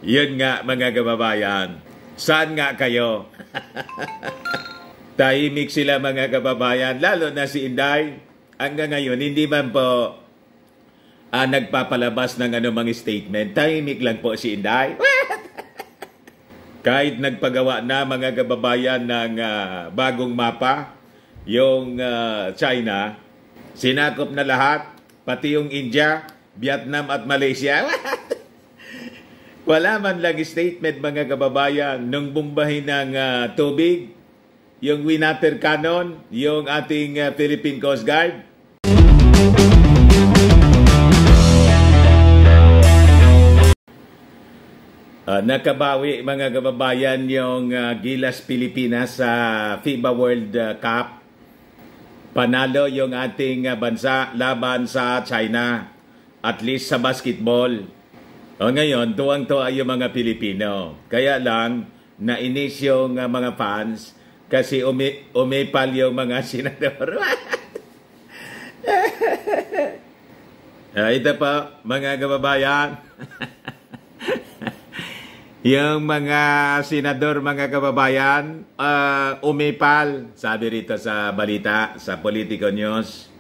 Yun nga mga kababayan, saan nga kayo? Tahimik sila mga kababayan, lalo na si Inday. Hanggang ngayon, hindi man po nagpapalabas ng anumang statement. Tahimik lang po si Inday. Kahit nagpagawa na mga kababayan ng bagong mapa, yung China, sinakop na lahat, pati yung India, Vietnam at Malaysia. Wala man lang statement mga kababayan nung bumbahin ng tubig, yung Winater Cannon, yung ating Philippine Coast Guard. Nakabawi mga kababayan yung Gilas Pilipinas sa FIBA World Cup. Panalo yung ating bansa laban sa China, at least sa basketball. Ngayon, tuwang-tuwa yung mga Pilipino. Kaya lang, nainis yung mga fans kasi umipal yung mga senador. Ito pa, mga kababayan. Yung mga senador, mga kababayan, umipal, sabi rito sa balita, sa Politico News.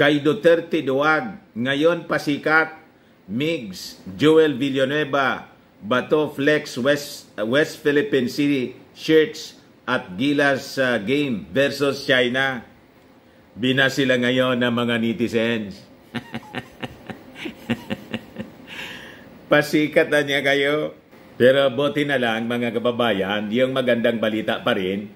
Kay Duterte duwag, ngayon pasikat, Migs, Joel Villanueva, Bato Flex West Philippine Sea shirts at Gilas game versus China. Bina sila ngayon ng mga netizens. Pasikat na niya kayo. Pero buti na lang mga kababayan, yung magandang balita pa rin,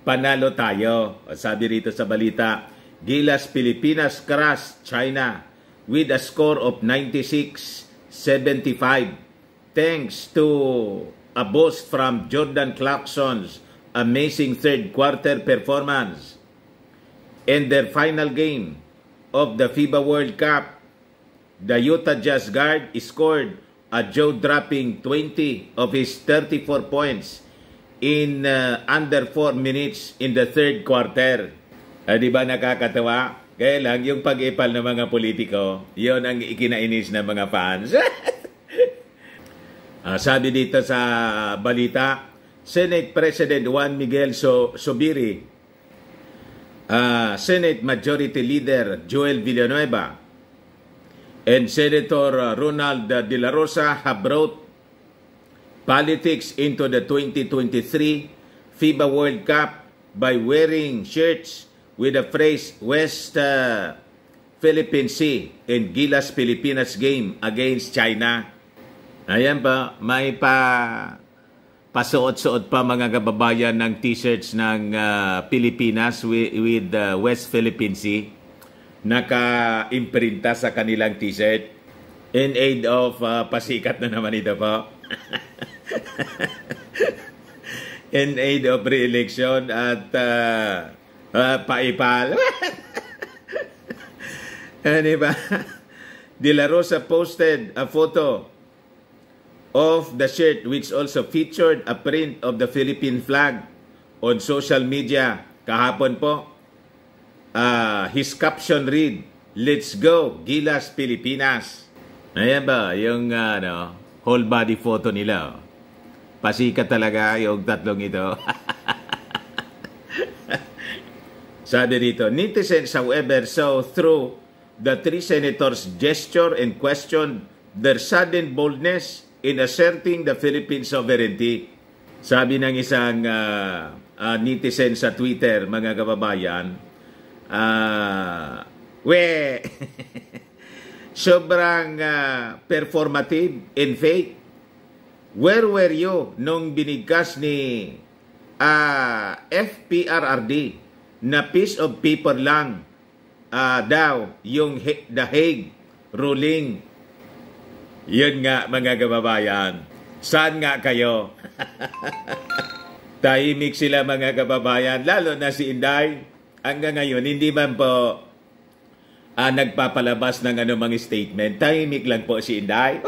panalo tayo. Sabi rito sa balita, Gilas Pilipinas crush China with a score of 96-75 thanks to a boost from Jordan Clarkson's amazing third quarter performance. In their final game of the FIBA World Cup, the Utah Jazz guard scored a jaw-dropping 20 of his 34 points in under 4 minutes in the third quarter. Di ba nakakatawa? Kaya lang, yung pag-ipal ng mga politiko, yon ang ikinainis ng mga fans. Sabi dito sa balita, Senate President Juan Miguel Zubiri, Senate Majority Leader Joel Villanueva, and Senator Ronald De La Rosa have brought politics into the 2023 FIBA World Cup by wearing shirts with the phrase West Philippine Sea in Gilas Pilipinas game against China. Ayan pa, may pasuot-suot pa mga kababayan ng t-shirts ng Pilipinas with West Philippine Sea. Naka-imprinta sa kanilang t-shirt in aid of pasikat na naman ito po. In aid of re-election at paipal. Ano ba? De La Rosa posted a photo of the shirt which also featured a print of the Philippine flag on social media kahapon po. His caption read, "Let's go, Gilas Pilipinas." Ayan ba, yung whole body photo nila. Pasikat talaga yung tatlong ito. Sabi dito, netizens however saw through the three senators' gesture and questioned their sudden boldness in asserting the Philippine sovereignty. Sabi ng isang netizen sa Twitter, mga kababayan, sobrang performative and fake. Where were you nung binigkas ni FPRRD na piece of paper lang daw yung The Hague ruling? Yun nga mga kababayan, saan nga kayo? Tahimik sila mga kababayan, lalo na si Inday. Hanggang ngayon, hindi man po nagpapalabas ng anumang statement. Tahimik lang po si Inday.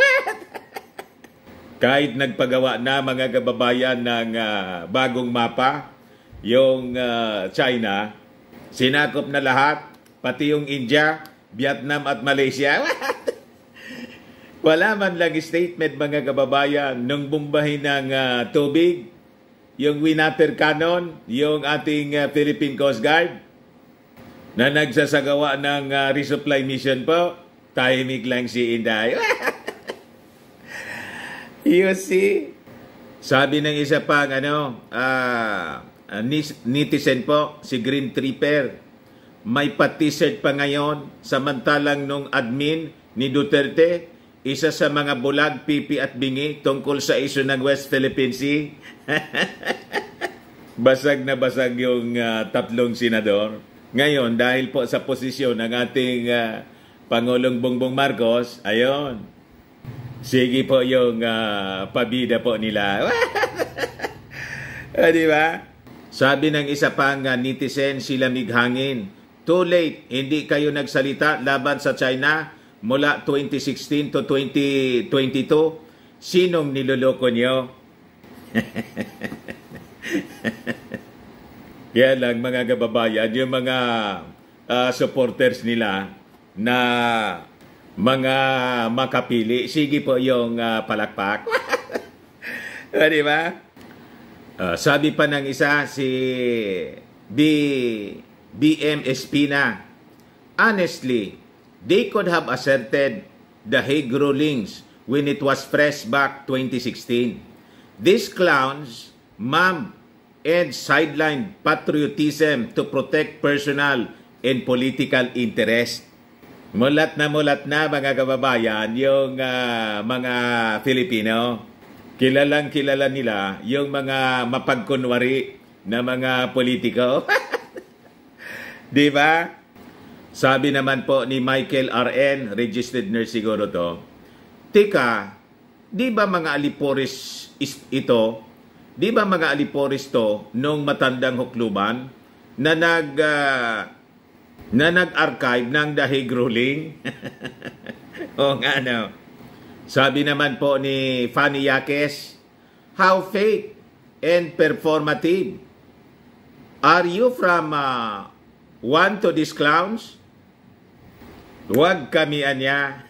Kahit nagpagawa na mga kababayan ng bagong mapa, yung China, sinakop na lahat, pati yung India, Vietnam at Malaysia. Wala man lang statement mga kababayan nung bumbahin ng tubig, yung water cannon, yung ating Philippine Coast Guard na nagsasagawa ng resupply mission po, tahimik lang si Inday. You see? Sabi ng isa pang netizen po, si Green Tripper, may pa-t-shirt pa ngayon, samantalang nung admin ni Duterte, isa sa mga bulag, pipi at bingi tungkol sa isyu ng West Philippine Sea. Basag na basag yung tatlong senador. Ngayon, dahil po sa posisyon ng ating Pangulong Bongbong Marcos, ayon, sige po yung pabida po nila. Di ba? Sabi ng isa pang netizen, si Lamig Hangin, too late, hindi kayo nagsalita laban sa China mula 2016 to 2022. Sinong niloloko nyo? Kaya lang mga kababayan, yung mga supporters nila na mga makapili, sige po yung palakpak. Di ba? Sabi pa ng isa, si BM Espina, honestly, they could have asserted the Hague rulings when it was fresh back 2016. These clowns, ma'am, and sideline patriotism to protect personal and political interest. Mulat na mga kababayan yung mga Filipino. Kilalang kilala nila yung mga mapagkunwari na mga politiko. Di ba? Sabi naman po ni Michael RN, registered nurse siguro to, tika, di ba mga aliporis ito? Di ba mga aliporis to nung matandang hukluban na nag-archive ng The Hague ruling? O nga no. Sabi naman po ni Fanny Yaques, how fake and performative. Are you from one to these clowns? Huwag kami anya.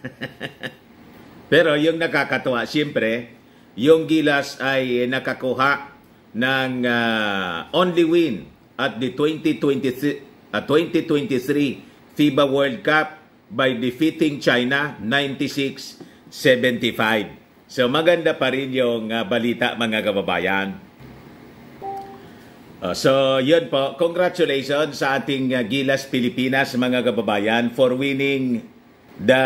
Pero yung nakakatuwa, siyempre, yung Gilas ay nakakuha ng only win at the 2023 FIBA World Cup by defeating China 96-75. So maganda pa rin yung balita mga kababayan. So yun po, congratulations sa ating Gilas Pilipinas mga kababayan for winning the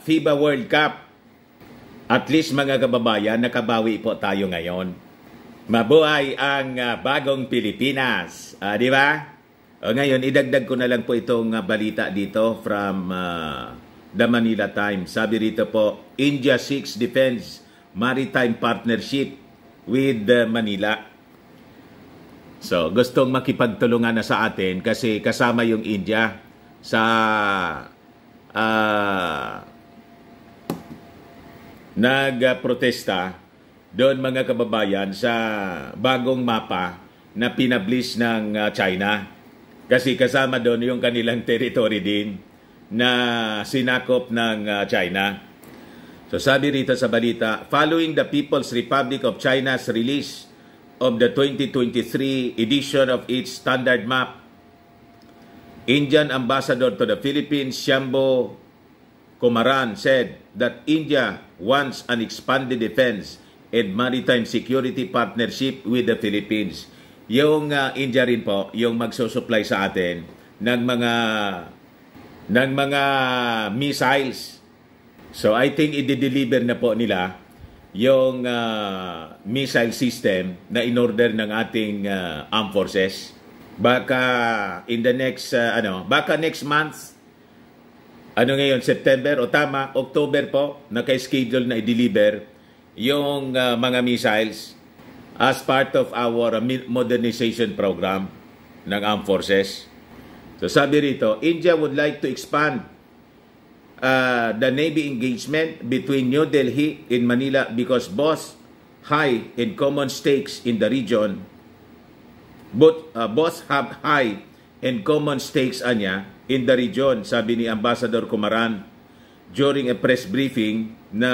FIBA World Cup. At least mga kababayan, nakabawi po tayo ngayon. Mabuhay ang bagong Pilipinas. Di ba? Ngayon, idagdag ko na lang po itong balita dito from The Manila Times. Sabi rito po, India seeks defense maritime partnership with Manila. So, gustong makipagtulungan na sa atin kasi kasama yung India sa nagprotesta doon mga kababayan sa bagong mapa na pinablis ng China. Kasi kasama doon yung kanilang territory din na sinakop ng China. So sabi rito sa balita, following the People's Republic of China's release of the 2023 edition of its standard map, Indian Ambassador to the Philippines, Shyambo Kumaran, said that India wants an expanded defense and maritime security partnership with the Philippines. Yung India rin po, yung magsusupply sa atin ng mga missiles. So I think i-deliver na po nila yung missile system na in-order ng ating armed forces. Baka in the next baka next month, ngayon, September o tama, October po, naka-schedule na i-deliver yung mga missiles as part of our modernization program ng armed forces. So sabi rito, India would like to expand the Navy engagement between New Delhi and Manila because both high and common stakes in the region, both have high and common stakes in the region, sabi ni Ambassador Kumaran during a press briefing na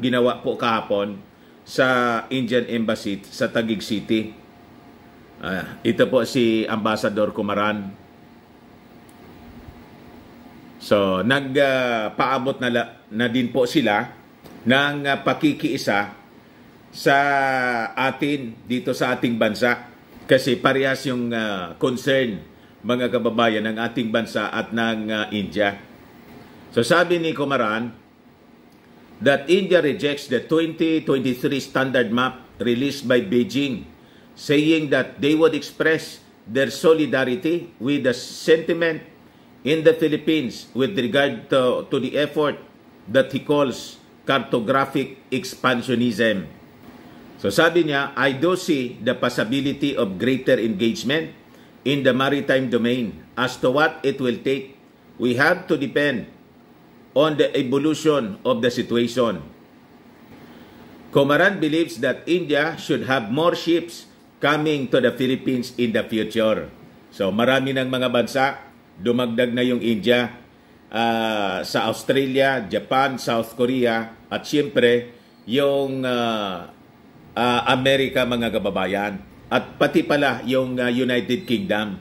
ginawa po kahapon sa Indian Embassy sa Taguig City. Ito po si Ambassador Kumaran. So, nagpaabot na din po sila ng pakikiisa sa atin dito sa ating bansa. Kasi parehas yung concern, mga kababayan, ng ating bansa at ng India. So, sabi ni Kumaran that India rejects the 2023 standard map released by Beijing, saying that they would express their solidarity with the sentiment in the Philippines with regard to the effort that he calls cartographic expansionism. So sabi niya, I do see the possibility of greater engagement in the maritime domain. As to what it will take, we have to depend on the evolution of the situation. Kumaran believes that India should have more ships coming to the Philippines in the future. So marami ng mga bansa, dumagdag na yung India, sa Australia, Japan, South Korea, at siyempre yung Amerika, mga kababayan, at pati pala yung United Kingdom.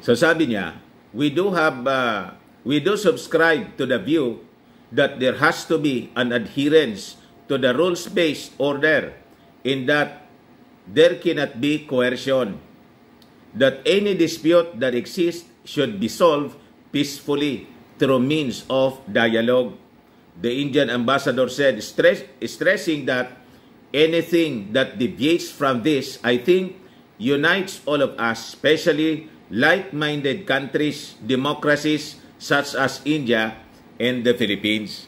So sabi niya, we do subscribe to the view that there has to be an adherence to the rules-based order, in that there cannot be coercion, that any dispute that exists should be solved peacefully through means of dialogue. The Indian ambassador said, stressing that anything that deviates from this, I think, unites all of us, especially like-minded countries, democracies such as India and the Philippines.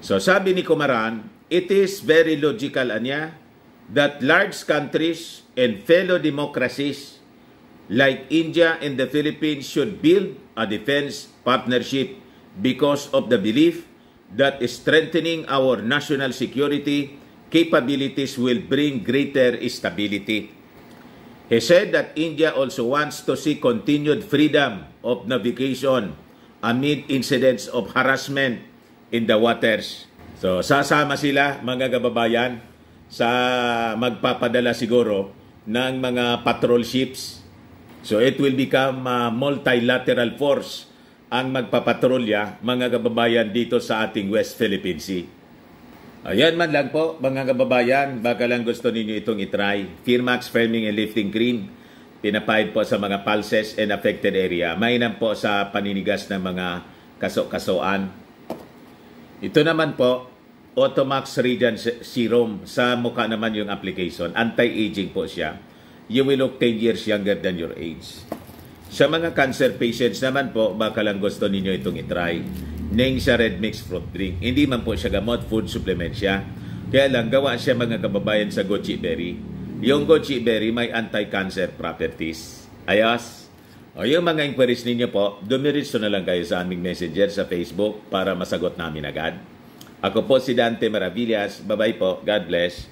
So sabi ni Kumaran, it is very logical, anya, that large countries and fellow democracies like India and the Philippines should build a defense partnership because of the belief that strengthening our national security capabilities will bring greater stability. He said that India also wants to see continued freedom of navigation amid incidents of harassment in the waters. So sasama sila, mga kababayan, sa magpapadala siguro ng mga patrol ships. So it will become a multilateral force ang magpapatrolya, mga kababayan, dito sa ating West Philippine Sea. Ayan man lang po, mga kababayan, baka lang gusto ninyo itong itry. Firmax Firming and Lifting Cream, pinapahid po sa mga pulses and affected area. Mainam po sa paninigas ng mga kaso-kasoan. Ito naman po, Automax Radiant Serum. Sa mukha naman yung application. Anti-aging po siya. You will look 10 years younger than your age. Sa mga cancer patients naman po, baka lang gusto ninyo itong itry. Ning sa Red Mix Fruit Drink. Hindi man po siya gamot, food supplement siya. Kaya lang, gawa siya, mga kababayan, sa goji berry. Yung goji berry may anti-cancer properties. Ayos. O yung mga inquiries ninyo po, dumiritso na lang kayo sa aming messenger sa Facebook para masagot namin agad. Ako po si Dante Maravillas. Bye-bye po. God bless.